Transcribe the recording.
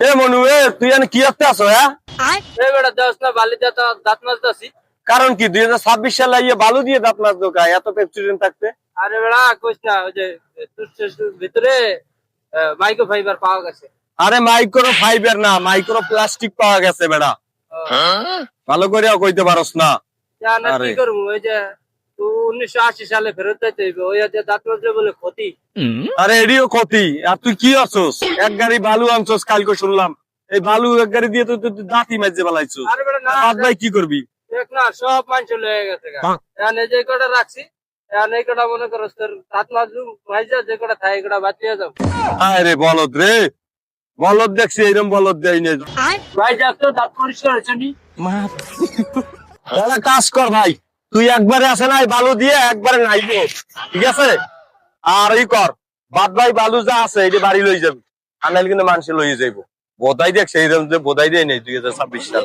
এ মনু, তুই কি করতে আসো? দাঁত মাজতেছি। কারণ কি 2026 সালে বালু দিয়ে দাঁত মাছ দোকায় এত পেপসিডেন্ট থাকতে? আরে বেড়া কইস না, ওই যে টুথপেস্টের ভিতরে মাইক্রো ফাইবার পাওয়া গেছে। আরে মাইক্রো ফাইবার না, মাইক্রো প্লাস্টিক পাওয়া গেছে বেড়া। ভালো করে কইতে পারস না। কি করবো, ওই যে 1980 সালে ফেরত যাইতে হইবে, ওই যে দাঁত মাজলে বলে ক্ষতি। আরে এডিও ক্ষতি। আর তুই কি আছস? এক গাড়ি বালু আনছস কালকে শুনলাম। এই বালু এক গাড়ি দিয়ে তুই দাঁতই মাঝে বালাইছস। আরে বেড়া না, বাদ ভাই কি করবি? দেখ না, সব মানুষ লয়ে গেছে। এখন এই যে কটা রাখছি, এখন এই কটা মনে করো তোর দাঁত মাজলু মাইজা, যে কটা থাকে এই কটা বাঁচিয়ে যাও। আরে বলদ রে, বলদ দেখছি এরকম বলদ দেয় না ভাই। যাক তো, দাঁত পরিষ্কার হয়েছে নি? তাহলে কাজ কর ভাই, তুই একবারে আসে নাই বালু দিয়ে একবারে নাইবো, ঠিক আছে? আর ই কর, বাদ ভাই বালু যা আছে এই বাড়ি লই যাবি, আনাইলে কিন্তু মানুষ লইয়ে যাইবো। বোধাই দেখ সেই বোধাই দেয় নেই 2026 সাল।